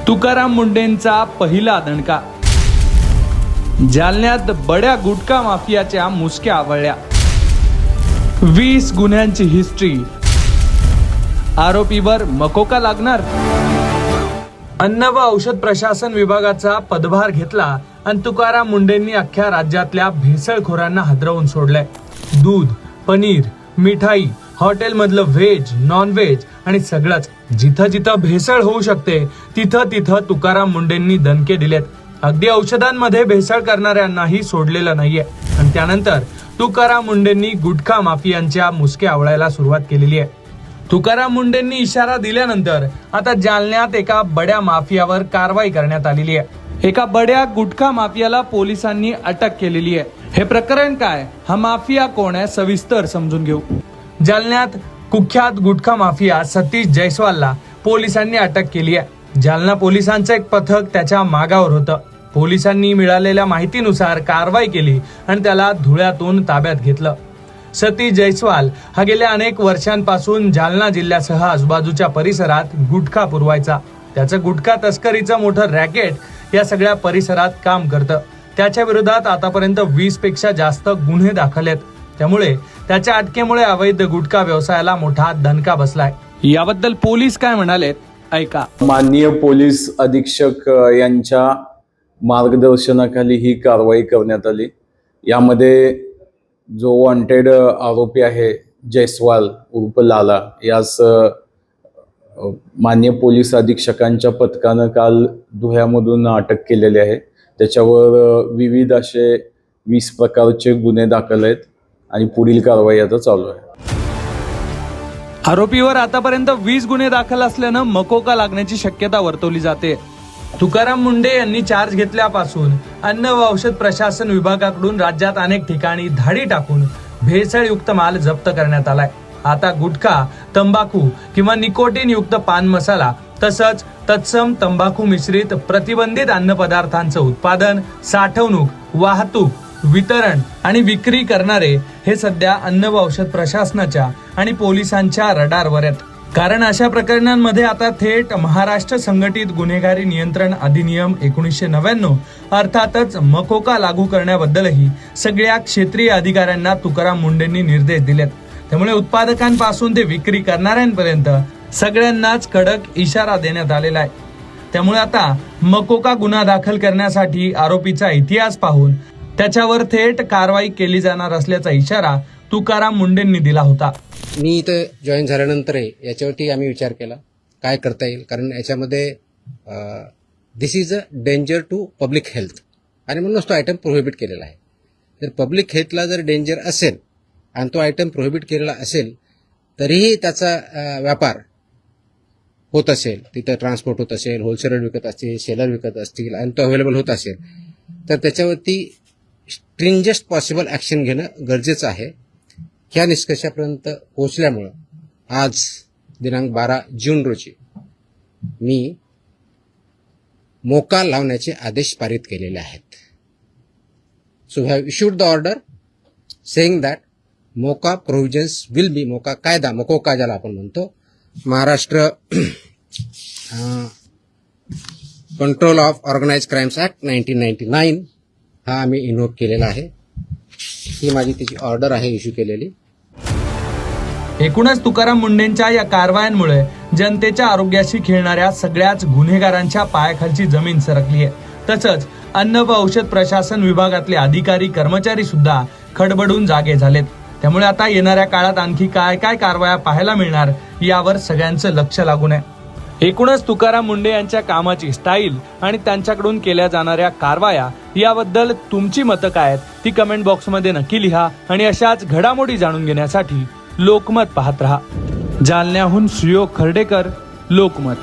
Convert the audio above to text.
तुकाराम मुंढेंचा पहिला दणका. जालन्यात बड्या गुटखा माफियाच्या मुसक्या आवळल्या. 20 गुन्ह्यांची हिस्ट्री. आरोपीवर मकोका लागणार. अन्न व औषध प्रशासन विभागाचा पदभार घेतला आणि तुकाराम मुंढेंनी अख्ख्या राज्यातल्या भेसळखोरांना हादरवून सोडलंय. दूध, पनीर, मिठाई, हॉटेलमधलं व्हेज, नॉन व्हेज आणि सगळंच जिथं जिथं भेसळ होऊ शकते तिथं तिथं तुकाराम मुंढेंनी दणके दिलेत. अगदी औषधांमध्ये भेसळ करणाऱ्यांनाही सोडलेलं नाहीये. आणि त्यानंतर तुकाराम मुंढेंनी गुटखा माफियांच्या मुसक्या आवळायला सुरुवात केलेली आहे. तुकाराम मुंढेंनी इशारा दिल्यानंतर आता जालन्यात एका बड्या माफियावर कारवाई करण्यात आलेली आहे. एका बड्या गुटखा माफियाला पोलिसांनी अटक केलेली आहे. हे प्रकरण काय, हा माफिया कोण आहे, सविस्तर समजून घेऊ. जालन्यात कुख्यात गुटखा माफिया सतीश जयस्वालला पोलिसांनी अटक केली आहे. जालना पोलिसांचं एक पथक त्याच्या मागावर होतं. पोलिसांनी मिळालेल्या माहितीनुसार कारवाई केली आणि त्याला धुळ्यातून ताब्यात घेतलं. सतीश जयस्वाल हा गेल्या अनेक वर्षांपासून जालना जिल्ह्यासह आजूबाजूच्या परिसरात गुटखा पुरवायचा. त्याचं गुटखा तस्करीचं मोठं रॅकेट या सगळ्या परिसरात काम करतं. त्याच्या विरोधात आतापर्यंत 20 पेक्षा जास्त गुन्हे दाखल आहेत. त्यामुळे त्याच्या अटकेमुळे अवैध गुटखा व्यवसायाला मोठा दणका बसलाय. याबद्दल पोलीस काय म्हणालेत ऐका. माननीय पोलीस अधीक्षक यांच्या मार्गदर्शनाखाली ही कारवाई करण्यात आली. यामध्ये जो वॉन्टेड आरोपी आहे जयस्वाल उर्फ लाला यास माननीय पोलीस अधीक्षकांच्या पथकानं काल धुळ्यामधून अटक केलेली आहे. त्याच्यावर विविध असे 20 प्रकारचे गुन्हे दाखल आहेत आणि पुढील कारवाई आता चालू आहे. आरोपीवर आतापर्यंत 20 गुन्हे दाखल असल्यानं मकोका लागण्याची शक्यता वर्तवली जाते. तुकाराम मुंढे यांनी चार्ज घेतल्यापासून अन्न व औषध प्रशासन विभागाकडून राज्यात अनेक ठिकाणी धाडी टाकून भेसळयुक्त माल जप्त करण्यात आलाय. आता गुटखा, तंबाखू किंवा निकोटीन युक्त पान मसाला तसंच तत्सम तंबाखू मिश्रित प्रतिबंधित अन्न पदार्थांचं उत्पादन, साठवणूक, वाहतूक, वितरण आणि विक्री करणारे हे सध्या अन्न व औषध प्रशासनाच्या आणि पोलिसांच्या रडारवर आहेत. कारण अशा प्रकरणांमध्ये आता थेट महाराष्ट्र संघटित गुन्हेगारी नियंत्रण अधिनियम 1999 अर्थातच मकोका लागू करण्याबद्दलही सगळ्या क्षेत्रीय अधिकाऱ्यांना तुकाराम मुंढेंनी निर्देश दिलेत. त्यामुळे उत्पादकांपासून ते विक्री करणाऱ्यांपर्यंत सगळ्यांनाच कडक इशारा देण्यात आलेला आहे. त्यामुळे आता मकोका गुन्हा दाखल करण्यासाठी आरोपीचा इतिहास पाहून त्याच्यावर थेट कारवाई केली जाणार असल्याचा इशारा तुकाराम मुंढेंनी दिला होता. मी इथं जॉईन झाल्यानंतर याच्यावरती आम्ही विचार केला काय करता येईल, कारण याच्यामध्ये this is a danger to public health आणि म्हणूनच तो आयटम प्रोहिबिट केलेला आहे. जर पब्लिक हेल्थला जर डेंजर असेल आणि तो आयटम प्रोहिबिट केलेला असेल तरीही त्याचा व्यापार होत असेल, तिथं ट्रान्सपोर्ट होत असेल, होलसेलर विकत असतील, सेलर विकत असतील आणि तो अवेलेबल होत असेल तर त्याच्यावरती स्ट्रिंजेस्ट पॉसिबल ॲक्शन घेणं गरजेचं आहे. ह्या निष्कर्षापर्यंत पोहोचल्यामुळं आज दिनांक 12 जून रोजी मी मोका लावण्याचे आदेश पारित केलेले आहेत. So we have issued the order saying that MCOCA provisions will be, MCOCA कायदा, मकोका ज्याला आपण म्हणतो, Maharashtra control of organised crimes act 1999 हा आम्ही इन्व्होक केलेला आहे. ही माझी त्याची ऑर्डर आहे इश्यू केलेली. एकूणच तुकाराम मुंढेंच्या या कारवायांमुळे जनतेच्या आरोग्याशी खेळणाऱ्या सगळ्याच गुन्हेगारांच्या पायाखालची जमीन सरकली आहे. तसंच अन्न व औषध प्रशासन विभागातले अधिकारी कर्मचारी सुद्धा खडबडून जागे झालेत. त्यामुळे आता येणाऱ्या काळात आणखी काय काय कारवाया पाहायला मिळणार यावर सगळ्यांचं लक्ष लागून आहे. एकूणच तुकाराम मुंढे यांच्या कामाची स्टाईल आणि त्यांच्याकडून केल्या जाणाऱ्या कारवाया याबद्दल तुमची मतं काय आहेत ती कमेंट बॉक्समध्ये नक्की लिहा. आणि अशाच घडामोडी जाणून घेण्यासाठी लोकमत पाहत रहा. जालन्याहून सुयोग खर्डेकर, लोकमत.